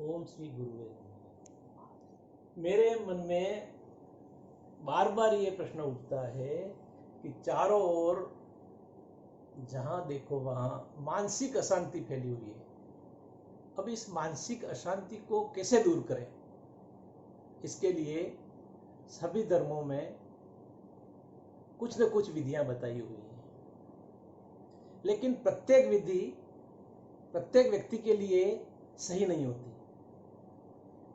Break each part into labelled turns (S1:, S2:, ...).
S1: ओम श्री गुरुवे नमः। मेरे मन में बार बार ये प्रश्न उठता है कि चारों ओर जहां देखो वहां मानसिक अशांति फैली हुई है। अब इस मानसिक अशांति को कैसे दूर करें? इसके लिए सभी धर्मों में कुछ न कुछ विधियां बताई हुई हैं, लेकिन प्रत्येक विधि प्रत्येक व्यक्ति के लिए सही नहीं होती,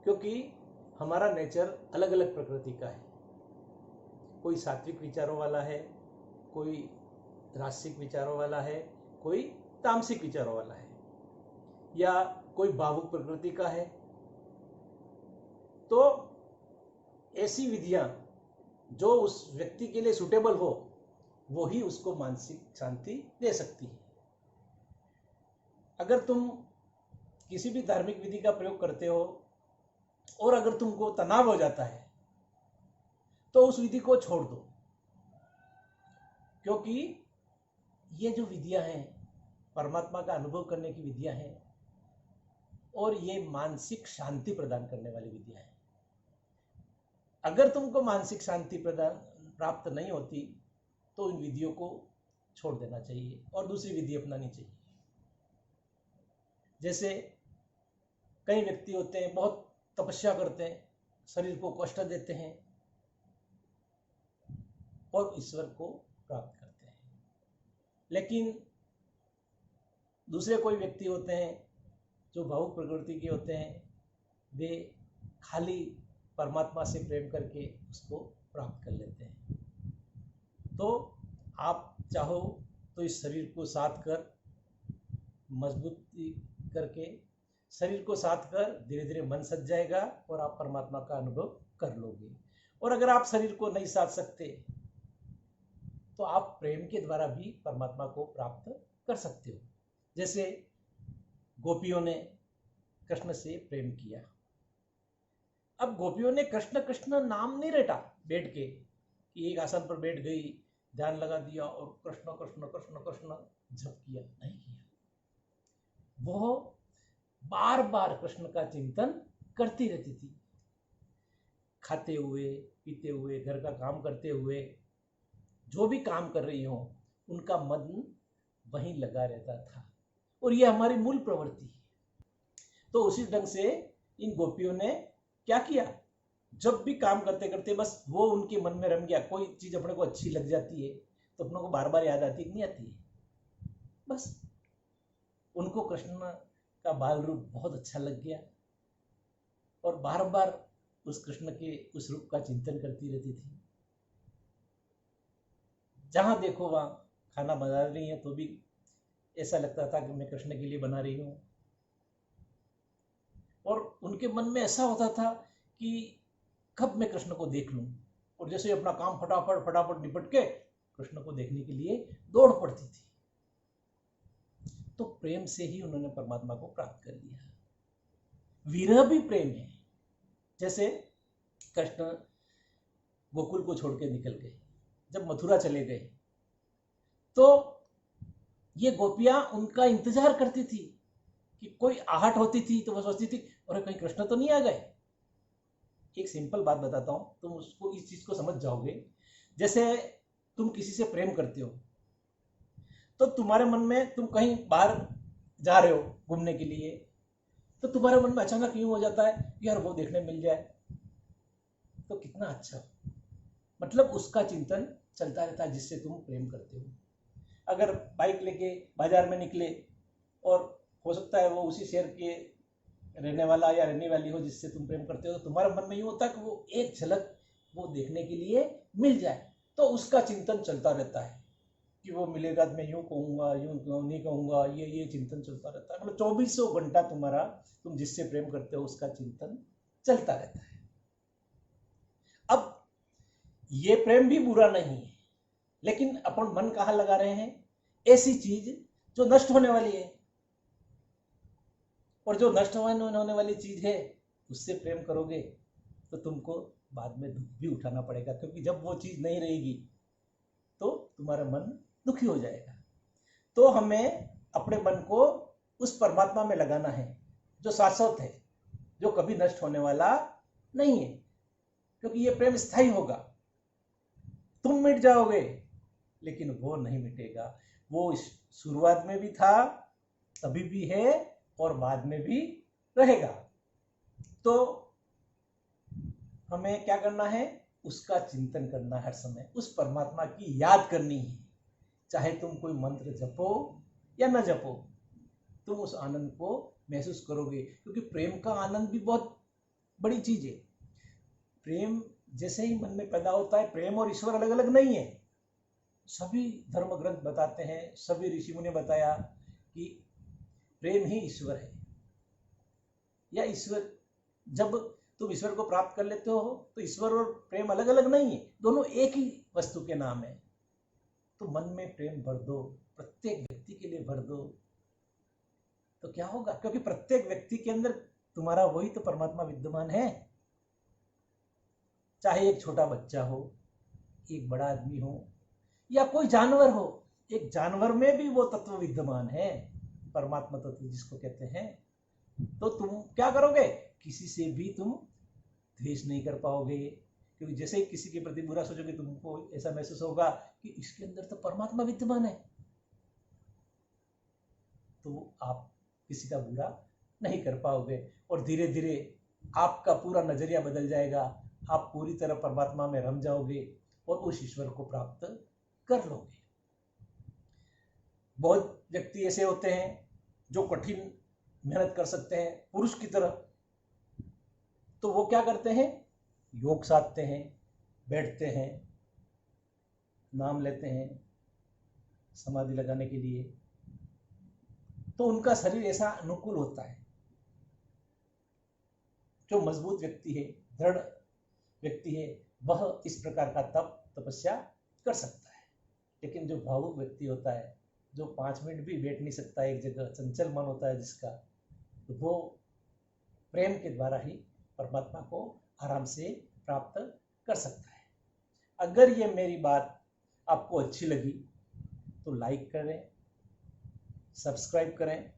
S1: क्योंकि हमारा नेचर अलग अलग प्रकृति का है। कोई सात्विक विचारों वाला है, कोई राजसिक विचारों वाला है, कोई तामसिक विचारों वाला है, या कोई भावुक प्रकृति का है। तो ऐसी विधियां जो उस व्यक्ति के लिए सुटेबल हो, वो ही उसको मानसिक शांति दे सकती है। अगर तुम किसी भी धार्मिक विधि का प्रयोग करते हो और अगर तुमको तनाव हो जाता है तो उस विधि को छोड़ दो, क्योंकि ये जो विधियां हैं परमात्मा का अनुभव करने की विधियां हैं और ये मानसिक शांति प्रदान करने वाली विधियां हैं। अगर तुमको मानसिक शांति प्राप्त नहीं होती तो इन विधियों को छोड़ देना चाहिए और दूसरी विधि अपनानी चाहिए। जैसे कई व्यक्ति होते हैं, बहुत तपस्या करते हैं, शरीर को कष्ट देते हैं और ईश्वर को प्राप्त करते हैं। लेकिन दूसरे कोई व्यक्ति होते हैं जो भावुक प्रकृति के होते हैं, वे खाली परमात्मा से प्रेम करके उसको प्राप्त कर लेते हैं। तो आप चाहो तो इस शरीर को साथ कर, मजबूती करके शरीर को साथ कर, धीरे धीरे मन सज जाएगा और आप परमात्मा का अनुभव कर लोगे। और अगर आप शरीर को नहीं साथ सकते तो आप प्रेम के द्वारा भी परमात्मा को प्राप्त कर सकते हो। जैसे गोपियों ने कृष्ण से प्रेम किया। अब गोपियों ने कृष्ण कृष्ण नाम नहीं रटा बैठ के कि एक आसन पर बैठ गई, ध्यान लगा दिया और कृष्ण कृष्ण कृष्ण कृष्ण जप किया, नहीं किया। वो बार बार कृष्ण का चिंतन करती रहती थी। खाते हुए, पीते हुए, घर का काम करते हुए, जो भी काम कर रही हो उनका मन वहीं लगा रहता था। और ये हमारी मूल प्रवृत्ति है। तो उसी ढंग से इन गोपियों ने क्या किया, जब भी काम करते करते बस वो उनके मन में रम गया। कोई चीज अपने को अच्छी लग जाती है तो अपने को बार बार याद आती है, नहीं आती है? बस उनको कृष्ण का बाल रूप बहुत अच्छा लग गया और बार बार उस कृष्ण के उस रूप का चिंतन करती रहती थी। जहां देखो वहां खाना बना रही है तो भी ऐसा लगता था कि मैं कृष्ण के लिए बना रही हूं। और उनके मन में ऐसा होता था कि कब मैं कृष्ण को देख लूं, और जैसे अपना काम फटाफट फटाफट निपट के कृष्ण को देखने के लिए दौड़ पड़ती थी। तो प्रेम से ही उन्होंने परमात्मा को प्राप्त कर लिया। विरह भी प्रेम है। जैसे कृष्ण गोकुल को छोड़ के निकल गए, जब मथुरा चले गए तो ये गोपियां उनका इंतजार करती थी कि कोई आहट होती थी तो वो सोचती थी अरे कहीं कृष्ण तो नहीं आ गए। एक सिंपल बात बताता हूं, तुम उसको इस चीज को समझ जाओगे। जैसे तुम किसी से प्रेम करते हो तो तुम्हारे मन में, तुम कहीं बाहर जा रहे हो घूमने के लिए, तो तुम्हारे मन में अचानक यूं हो जाता है यार वो देखने मिल जाए तो कितना अच्छा। मतलब उसका चिंतन चलता रहता है जिससे तुम प्रेम करते हो। अगर बाइक लेके बाजार में निकले और हो सकता है वो उसी शहर के रहने वाला या रहने वाली हो जिससे तुम प्रेम करते हो, तो तुम्हारे मन में यूं होता है कि वो एक झलक वो देखने के लिए मिल जाए, तो उसका चिंतन चलता रहता है कि वो मिलेगा तो मैं यूं कहूंगा, यूं नहीं कहूंगा, ये चिंतन चलता रहता है। मतलब 2400 घंटा तुम्हारा, तुम जिससे प्रेम करते हो उसका चिंतन चलता रहता है। अब ये प्रेम भी बुरा नहीं है, लेकिन अपन मन कहाँ लगा रहे हैं, ऐसी चीज जो नष्ट होने वाली है। और जो नष्ट होने वाली चीज है उससे प्रेम करोगे तो तुमको बाद में दुख भी उठाना पड़ेगा, क्योंकि जब वो चीज नहीं रहेगी तो तुम्हारा मन दुखी हो जाएगा। तो हमें अपने मन को उस परमात्मा में लगाना है जो शाश्वत है, जो कभी नष्ट होने वाला नहीं है, क्योंकि ये प्रेम स्थायी होगा। तुम मिट जाओगे लेकिन वो नहीं मिटेगा। वो शुरुआत में भी था, अभी भी है और बाद में भी रहेगा। तो हमें क्या करना है, उसका चिंतन करना है, हर समय उस परमात्मा की याद करनी है। चाहे तुम कोई मंत्र जपो या न जपो, तुम उस आनंद को महसूस करोगे, क्योंकि प्रेम का आनंद भी बहुत बड़ी चीज है। प्रेम जैसे ही मन में पैदा होता है, प्रेम और ईश्वर अलग अलग नहीं है। सभी धर्म ग्रंथ बताते हैं, सभी ऋषि मुनि ने बताया कि प्रेम ही ईश्वर है। या ईश्वर, जब तुम ईश्वर को प्राप्त कर लेते हो तो ईश्वर और प्रेम अलग अलग नहीं है, दोनों एक ही वस्तु के नाम है। तो मन में प्रेम भर दो, प्रत्येक व्यक्ति के लिए भर दो, तो क्या होगा, क्योंकि प्रत्येक व्यक्ति के अंदर तुम्हारा वही तो परमात्मा विद्यमान है। चाहे एक छोटा बच्चा हो, एक बड़ा आदमी हो, या कोई जानवर हो, एक जानवर में भी वो तत्व विद्यमान है, परमात्मा तत्व जिसको कहते हैं। तो तुम क्या करोगे, किसी से भी तुम द्वेष नहीं कर पाओगे, क्योंकि जैसे ही किसी के प्रति बुरा सोचोगे, तुमको ऐसा महसूस होगा कि इसके अंदर तो परमात्मा विद्यमान है। तो आप किसी का बुरा नहीं कर पाओगे, और धीरे धीरे आपका पूरा नजरिया बदल जाएगा। आप पूरी तरह परमात्मा में रम जाओगे और उस ईश्वर को प्राप्त कर लोगे। बहुत व्यक्ति ऐसे होते हैं जो कठिन मेहनत कर सकते हैं पुरुष की तरह, तो वो क्या करते हैं, योग साधते हैं, बैठते हैं, नाम लेते हैं समाधि लगाने के लिए, तो उनका शरीर ऐसा अनुकूल होता है। जो मजबूत व्यक्ति है, दृढ़ व्यक्ति है, वह इस प्रकार का तप तपस्या कर सकता है। लेकिन जो भावुक व्यक्ति होता है, जो 5 मिनट भी बैठ नहीं सकता एक जगह, चंचल मन होता है जिसका, तो वो प्रेम के द्वारा ही परमात्मा को आराम से प्राप्त कर सकता है। अगर ये मेरी बात आपको अच्छी लगी तो लाइक करें, सब्सक्राइब करें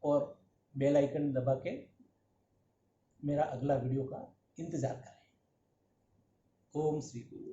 S1: और बेल आइकन दबा के मेरा अगला वीडियो का इंतजार करें। ओम श्री गुरु।